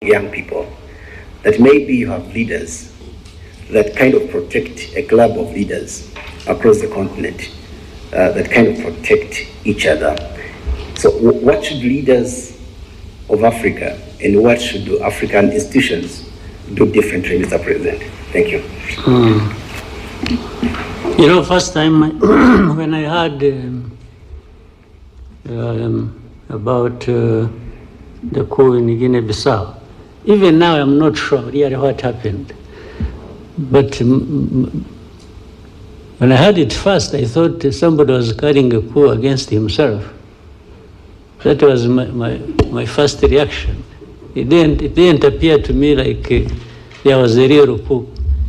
young people, that maybe you have leaders that kind of protect a club of leaders across the continent, that kind of protect each other. So what should leaders of Africa and what should African institutions do differently, Mr. President? Thank you. You know, first time when I heard about the coup in Guinea-Bissau, even now I'm not sure really what happened. But when I heard it first, I thought somebody was carrying a coup against himself. That was my first reaction. It didn't appear to me like there was a real coup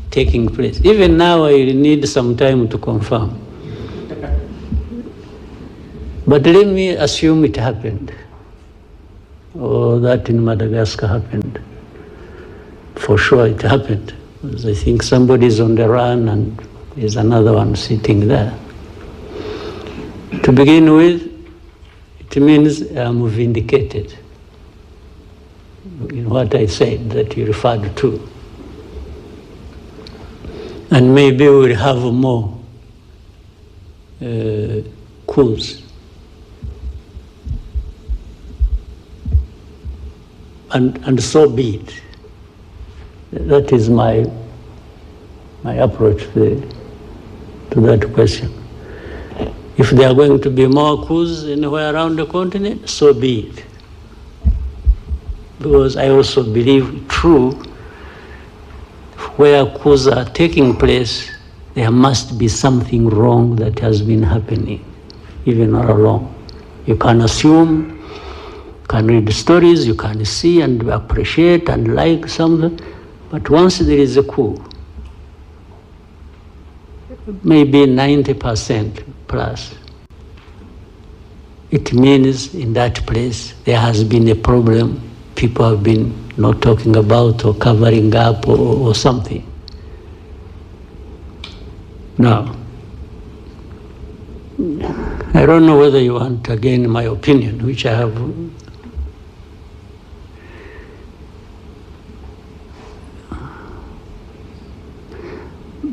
taking place. Even now, I need some time to confirm. But let me assume it happened, or that in Madagascar happened. For sure it happened, because I think somebody's on the run and there's another one sitting there. To begin with, it means I'm vindicated in what I said that you referred to. And maybe we'll have more coups. And so be it. That is my approach to that question. If there are going to be more coups anywhere around the continent, so be it. Because I also believe, true, where coups are taking place, there must be something wrong that has been happening, even all along. You can assume, you can read stories, you can see and appreciate and like something, but once there is a coup, maybe 90% plus, it means in that place there has been a problem people have been not talking about or covering up or something. Now, I don't know whether you want again my opinion, which I have.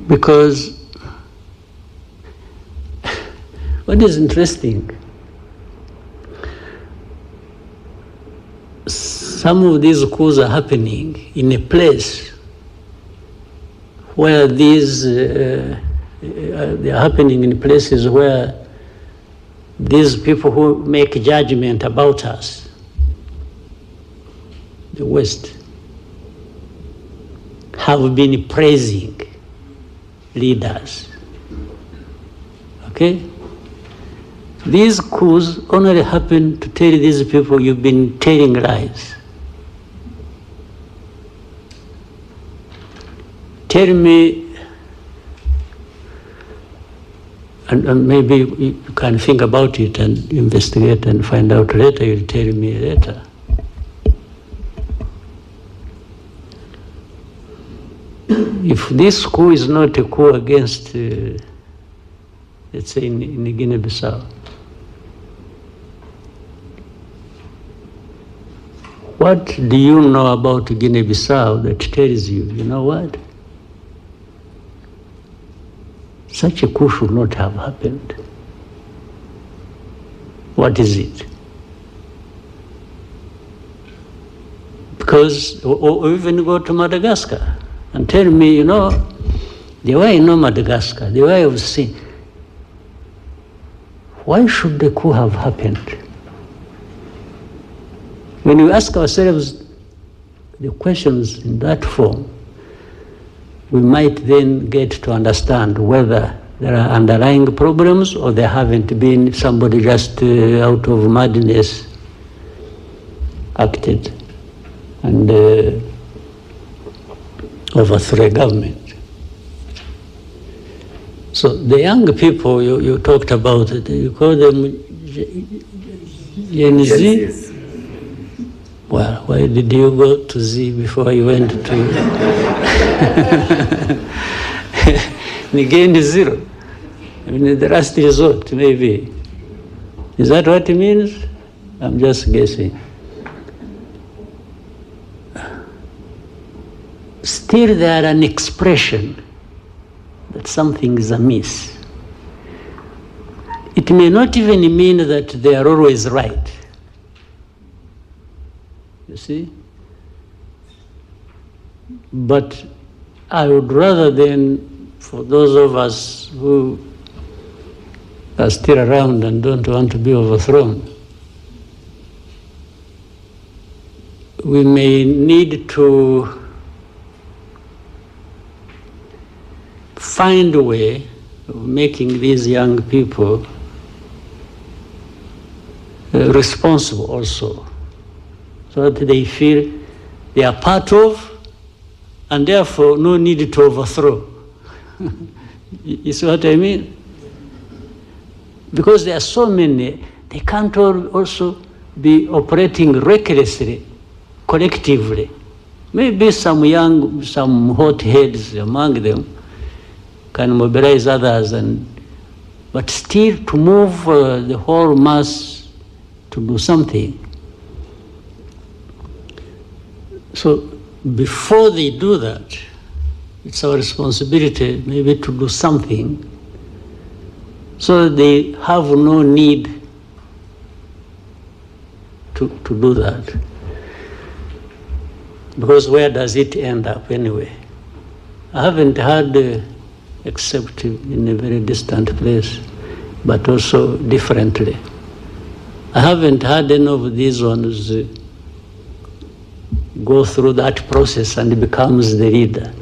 Because what is interesting, some of these coups are happening in a place where these, they are happening in places where these people who make judgment about us, the West, have been praising leaders. Okay? These coups only happen to tell these people you've been telling lies. Tell me, and maybe you can think about it and investigate and find out later, you'll tell me later. If this coup is not a coup against, let's say in Guinea-Bissau, what do you know about Guinea-Bissau that tells you, you know what? Such a coup should not have happened. What is it? Because, or even go to Madagascar and tell me, you know, the way I know Madagascar, the way I've seen, why should the coup have happened? When we ask ourselves the questions in that form, we might then get to understand whether there are underlying problems or there haven't been somebody just out of madness acted and overthrew a government. So the young people you talked about, you call them Gen Z? Yes. Well, why did you go to Z before you went to Again zero? I mean, the last resort, maybe. Is that what it means? I'm just guessing. still they are an expression that something is amiss. It may not even mean that they are always right. You see? But I would rather than, for those of us who are still around and don't want to be overthrown, we may need to find a way of making these young people responsible also, so that they feel they are part of, and therefore no need to overthrow. You see what I mean? Because there are so many, they can't all also be operating recklessly, collectively. Maybe some young, some hot heads among them can mobilize others, but still to move the whole mass to do something. So before they do that, it's our responsibility maybe to do something so they have no need to do that. Because where does it end up anyway? I haven't heard, except in a very distant place, but also differently. I haven't had any of these ones go through that process and becomes the leader.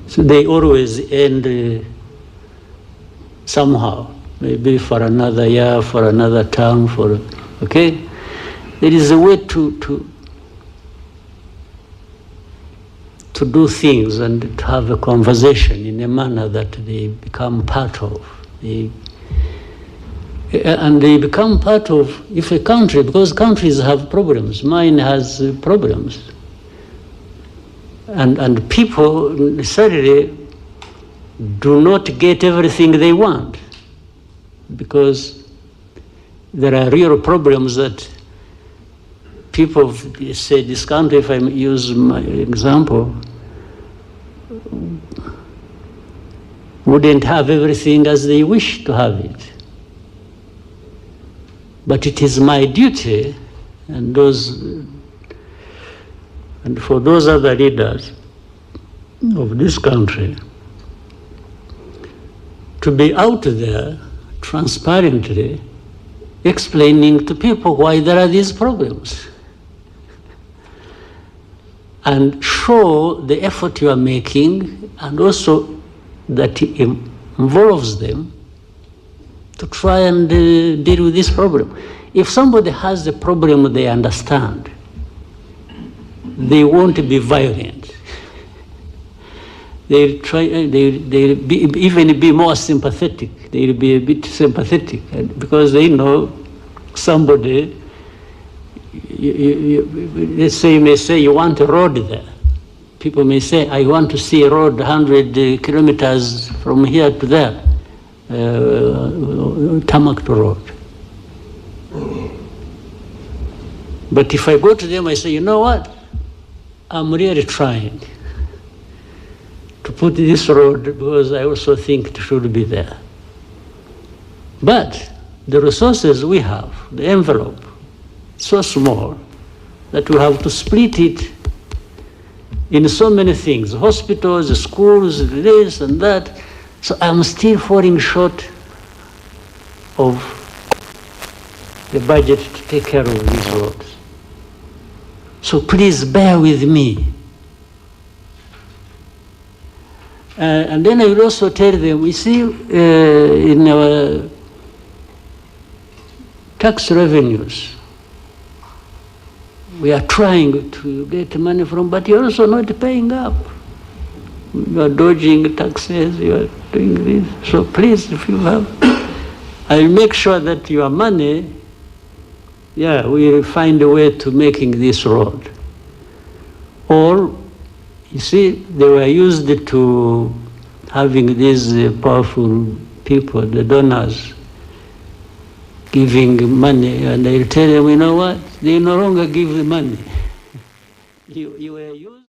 So they always end somehow, maybe for another year, for another term, okay? There is a way to do things and to have a conversation in a manner that they become part of. And they become part of, if a country, because countries have problems, mine has problems. And people necessarily do not get everything they want, because there are real problems that people say, this country, if I use my example, wouldn't have everything as they wish to have it. But it is my duty, and for those other leaders of this country, to be out there transparently explaining to people why there are these problems, and show the effort you are making, and also that it involves them to try and deal with this problem. If somebody has the problem they understand, they won't be violent. They'll even be more sympathetic. They'll be a bit sympathetic because they know somebody. Let's say you may say you want a road there. People may say, I want to see a road 100 kilometers from here to there, tarmac road. But if I go to them, I say, you know what? I'm really trying to put this road because I also think it should be there. But the resources we have, the envelope, so small that we have to split it in so many things, hospitals, schools, this and that. So I'm still falling short of the budget to take care of these roads. So please bear with me. And then I will also tell them, you see, in our tax revenues, we are trying to get money from, but you're also not paying up. You are dodging taxes, you are doing this. So please, if you have, I'll make sure that your money, we'll find a way to making this road. Or, you see, they were used to having these powerful people, the donors, giving money, and they'll tell them, you know what, they no longer give the money. you were used.